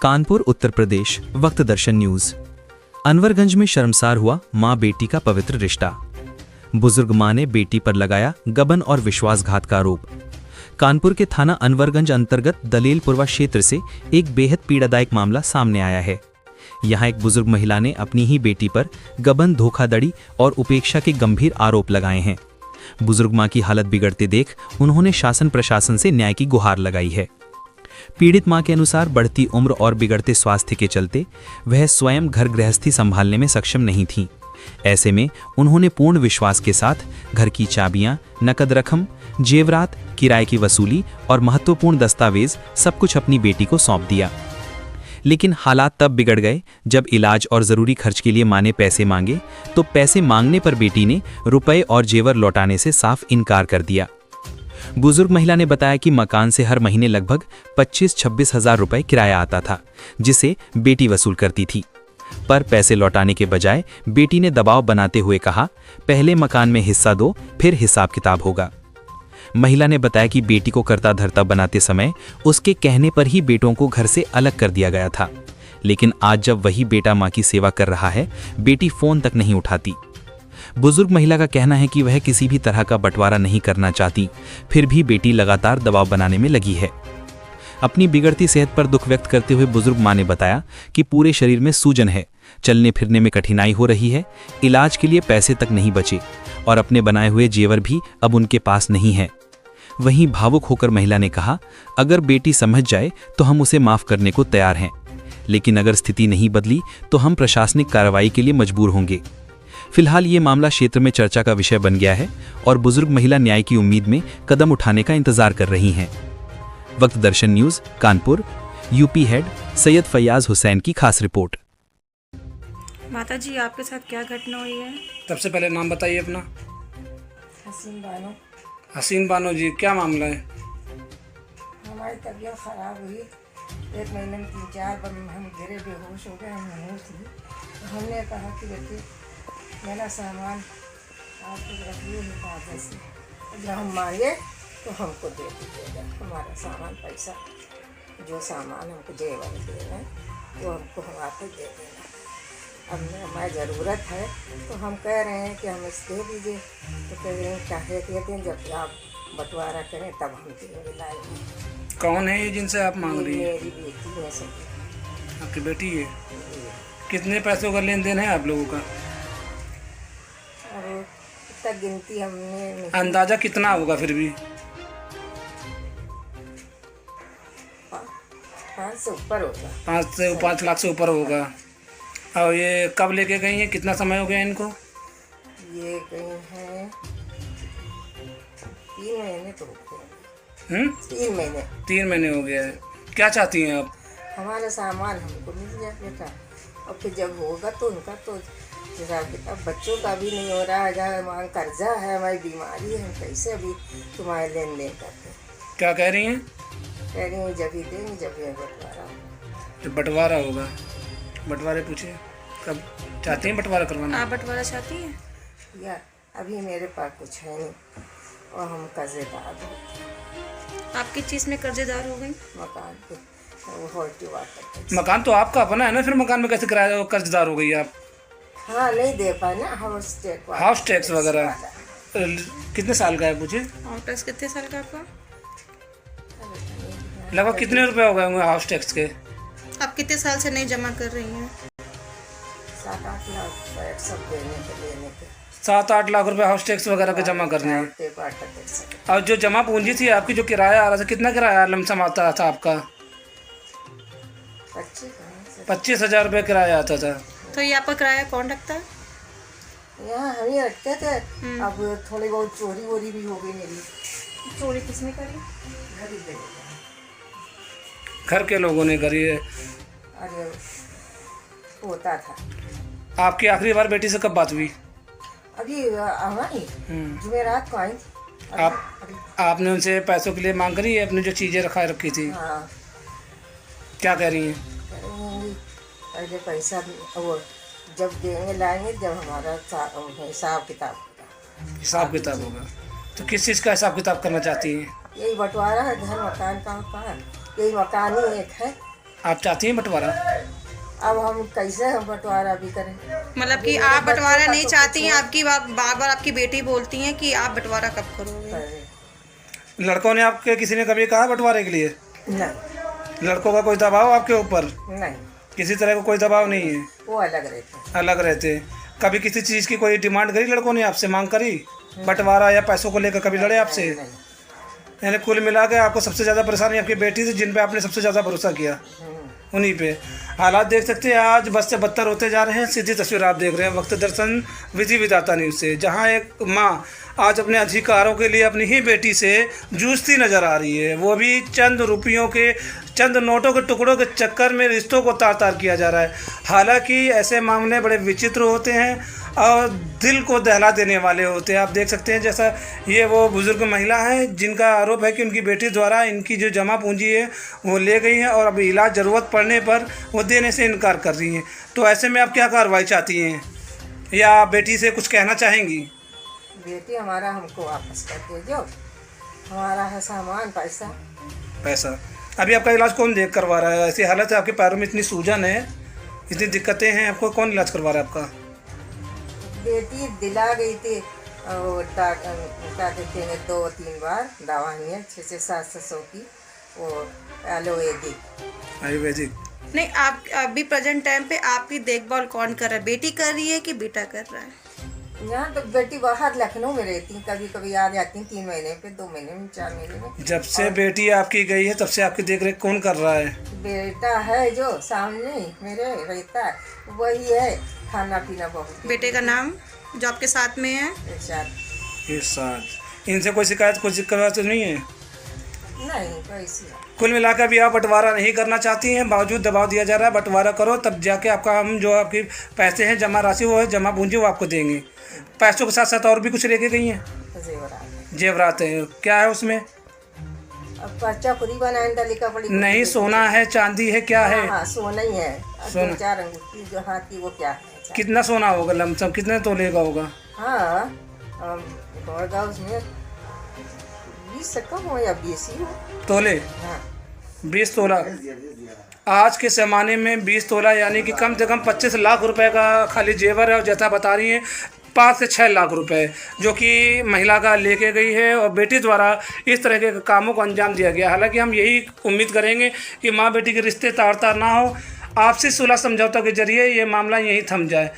कानपुर उत्तर प्रदेश। वक्त दर्शन न्यूज। अनवरगंज में शर्मसार हुआ मां बेटी का पवित्र रिश्ता। बुजुर्ग मां ने बेटी पर लगाया गबन और विश्वासघात का आरोप। कानपुर के थाना अनवरगंज अंतर्गत दलेलपुरवा क्षेत्र से एक बेहद पीड़ादायक मामला सामने आया है। यहां एक बुजुर्ग महिला ने अपनी ही बेटी पर गबन, धोखाधड़ी और उपेक्षा के गंभीर आरोप लगाए हैं। बुजुर्ग मां की हालत बिगड़ते देख उन्होंने शासन प्रशासन से न्याय की गुहार लगाई है। पीड़ित मां के अनुसार बढ़ती उम्र और बिगड़ते स्वास्थ्य के चलते वह स्वयं घर गृहस्थी संभालने में सक्षम नहीं थी। ऐसे में उन्होंने पूर्ण विश्वास के साथ घर की चाबियां, नकद रकम, जेवरात, किराए की वसूली और महत्वपूर्ण दस्तावेज सब कुछ अपनी बेटी को सौंप दिया। लेकिन हालात तब बिगड़ गए जब इलाज और ज़रूरी खर्च के लिए मां ने पैसे मांगे तो पैसे मांगने पर बेटी ने रुपए और जेवर लौटाने से साफ इनकार कर दिया। बुजुर्ग महिला ने बताया कि मकान से हर महीने लगभग 25-26 हज़ार रुपए किराया आता था, जिसे बेटी वसूल करती थी। पर पैसे लौटाने के बजाय बेटी ने दबाव बनाते हुए कहा, पहले मकान में हिस्सा दो, फिर हिसाब किताब होगा। महिला ने बताया कि बेटी को करता धरता बनाते समय उसके कहने पर ही बेटों को घर से अलग कर दिया गया था। लेकिन आज जब वही बेटा मां की सेवा कर रहा है, बेटी फोन तक नहीं उठाती। बुजुर्ग महिला का कहना है कि वह किसी भी तरह का बंटवारा नहीं करना चाहती, फिर भी बेटी लगातार दबाव बनाने में लगी है। अपनी बिगड़ती सेहत पर दुख व्यक्त करते हुए बुजुर्ग मां ने बताया कि पूरे शरीर में सूजन है, चलने फिरने में कठिनाई हो रही है, इलाज के लिए पैसे तक नहीं बचे और अपने बनाए हुए जेवर भी अब उनके पास नहीं है। वहीं भावुक होकर महिला ने कहा, अगर बेटी समझ जाए तो हम उसे माफ करने को तैयार हैं, लेकिन अगर स्थिति नहीं बदली तो हम प्रशासनिक कार्रवाई के लिए मजबूर होंगे। फिलहाल ये मामला क्षेत्र में चर्चा का विषय बन गया है और बुजुर्ग महिला न्याय की उम्मीद में कदम उठाने का इंतजार कर रही हैं। Waqt Darshan news Kanpur. UP head Syed Faiyaz Hussain की खास रिपोर्ट। माता जी, आपके साथ क्या घटना हुई है? सबसे पहले नाम बताइए अपना। हसीन बानो। हसीन बानो जी, क्या मामला है? हमारी तबीयत ख़राब हुई, 1 महीने में 3-4 बार हम गिरे, बेहोश हो गए, हम बेहोश थी। तो हमने कहा कि बेटी मेरा सामान आप रखिए हिफाजत से, जब हम मांगे तो हमको दे दीजिएगा हमारा सामान, पैसा, जो सामान हमको जेवर देना वो हमको वापस दे देना। अब हमारी ज़रूरत है तो हम कह रहे हैं कि हम इसे दे दीजिए, तो कह रहे हैं चाहे दे दें, जब आप बंटवारा करें तब हम देंगे लाएंगे। कौन है ये जिनसे आप मांग रही हैं? मेरी बेटी है सब। आपकी बेटी है? कितने पैसों का लेन देन है आप लोगों का? अब इतना गिनती हमने नहीं। अंदाजा कितना होगा फिर भी? 5 से ऊपर होगा। 5 लाख से ऊपर होगा। और ये कब लेके गई हैं? कितना समय हो गया इनको? ये गई हैं 3 महीने तो हो गए। 3 महीने। 3 महीने हो गया है। क्या चाहती हैं आप? हमारा सामान हमको मिल जाए बेटा, और फिर जब होगा तो उनका तो हिसाब किताब, बच्चों का भी नहीं हो रहा है, जहाँ हमारा कर्जा है, हमारी बीमारी है, हम कैसे अभी तुम्हारे लेन देन करते हैं? क्या कह रही हैं? कह रही हैं जब ही देंगे जब ये बंटवारा होगा। तो बंटवारा होगा। बंटवारे पूछे कब चाहती हैं बंटवारा करवाना? आप बंटवारा चाहती हैं? या अभी मेरे पास कुछ है नहीं और हम कर्जेदार हो। आप किस चीज़ में कर्जेदार हो गई? मकान पे वो हॉल्टी वाटर। मकान तो आपका अपना है ना, फिर मकान में कैसे किराया कर्जदार हो गई आप? हाँ, नहीं दे पाए ना हाउस टैक्स वगैरह। कितने साल का है पूछे? हाउस टैक्स कितने साल का आपका? लगभग कितने रुपए हो गए होंगे हाउस टैक्स के? आप कितने साल से नहीं जमा कर रही हैं? 7-8 लाख सब देने के लेने के। 7-8 लाख रुपए हाउस टैक्स वगैरह के जमा करने हैं। और जो जमा पूंजी थी आपकी, जो किराया आ रहा था, कितना किराया लमसम आता था आपका? 25,000 रुपये किराया आता था। तो ये आपका किराया कौन रखता है? यहाँ हम ही रखते थे। अब थोड़ी बहुत चोरी वोरी भी हो गई मेरी। चोरी किसने करी? घर के लोगों ने करी है। अरे होता था। आपकी आखिरी बार बेटी से कब बात हुई? अभी हमारी जुमेरात को आई थी। आपने उनसे पैसों के लिए मांग करी है, अपनी जो चीज़ें रखी थी? हाँ। क्या कह रही हैं? पहले पैसा वो जब देंगे लाएंगे जब हमारा हिसाब किताब होगा। हिसाब किताब होगा तो किस चीज़ का हिसाब किताब करना चाहती हैं? यही बंटवारा है, घर मकान का मकान, यही मकान ही एक है, आप चाहती हैं बंटवारा? अब हम कैसे हम बंटवारा भी करें? मतलब कि आप बंटवारा नहीं चाहती हैं, आपकी बार बार आपकी बेटी बोलती हैं कि आप बंटवारा कब करोगे? लड़कों ने आपके किसी ने कभी कहा बंटवारे के लिए? नहीं, लड़कों का कोई दबाव आपके ऊपर? नहीं, किसी तरह का कोई दबाव नहीं है? वो अलग रहते। अलग रहते। कभी किसी चीज़ की कोई डिमांड करी लड़कों ने आपसे, मांग करी बंटवारा या पैसों को लेकर कभी लड़े आपसे? नहीं। यानी कुल मिला के आपको सबसे ज़्यादा परेशानी आपकी बेटी से, जिन पे आपने सबसे ज़्यादा भरोसा किया, उन्हीं पे। हालात देख सकते हैं आज बद से बदतर होते जा रहे हैं। सीधी तस्वीर आप देख रहे हैं वक्त दर्शन विधि विधाता न्यूज़ से, जहां एक मां आज अपने अधिकारों के लिए अपनी ही बेटी से जूझती नज़र आ रही है, वो भी चंद रुपयों के, चंद नोटों के टुकड़ों के चक्कर में रिश्तों को तार तार किया जा रहा है। हालांकि ऐसे मामले बड़े विचित्र होते हैं और दिल को दहला देने वाले होते हैं। आप देख सकते हैं जैसा ये वो बुज़ुर्ग महिला है जिनका आरोप है कि उनकी बेटी द्वारा इनकी जो जमा पूंजी है वो ले गई है और अब इलाज ज़रूरत पड़ने पर वो देने से इनकार कर रही हैं। तो ऐसे में आप क्या कार्रवाई चाहती हैं या बेटी से कुछ कहना चाहेंगी? बेटी हमारा हमको वापस कर दे, जो हमारा है सामान पैसा। अभी आपका इलाज कौन देख करवा रहा है? ऐसी हालत है आपके पैरों में, इतनी सूजन है, इतनी दिक्कतें हैं, आपको कौन इलाज करवा रहा है आपका? बेटी दिला गई थी और क्या कहते हैं 2-3 बार दवाइयाँ 600-700 की, वो आयुर्वेदिक। नहीं, आप अभी प्रेजेंट टाइम पे आपकी देखभाल कौन कर रहा है? बेटी कर रही है कि बेटा कर रहा है? यहाँ तो बेटी बाहर लखनऊ में रहती, कभी कभी आ जाती 3 महीने पे, 2 महीने में, 4 महीने में। जब से बेटी आपकी गई है तब से आपकी देख रेख कौन कर रहा है? बेटा है जो सामने मेरे रहता है, वही है, खाना पीना बहुत। बेटे का नाम जो आपके साथ में है? इरशाद। इनसे कोई शिकायत, कोई शिकायत तो नहीं है? नहीं, कैसी। कुल मिलाकर भी आप बंटवारा नहीं करना चाहती हैं, बावजूद दबाव दिया जा रहा है बंटवारा करो, तब जाके आपका हम जो आपकी पैसे हैं जमा राशि वो है, जमा पूंजी वो आपको देंगे। पैसों के साथ साथ और भी कुछ लेके गई हैं? जेवरात है। क्या है उसमें? अब बच्चा खुद ही बनाए डालिका पड़ी। नहीं, सोना है, चांदी है, क्या है? हाँ, सोना ही है। सोना। 4 अंगूठी जो हाथ की, वो क्या है? कितना सोना होगा लमसम, कितने तोले का होगा? हाँ, होगा उसमें 20 से कम हो या 20 ही हो तोले। हाँ। 20 तोला। आज के ज़माने में 20 तोला यानी कि कम से कम 25 लाख रुपए का खाली जेवर है, और जैसा बता रही हैं 5 से 6 लाख रुपए जो कि महिला का लेके गई है और बेटी द्वारा इस तरह के कामों को अंजाम दिया गया। हालांकि हम यही उम्मीद करेंगे कि माँ बेटी के रिश्ते तार तार ना हो, आपसी सुलह समझौता के जरिए ये मामला यहीं थम जाए।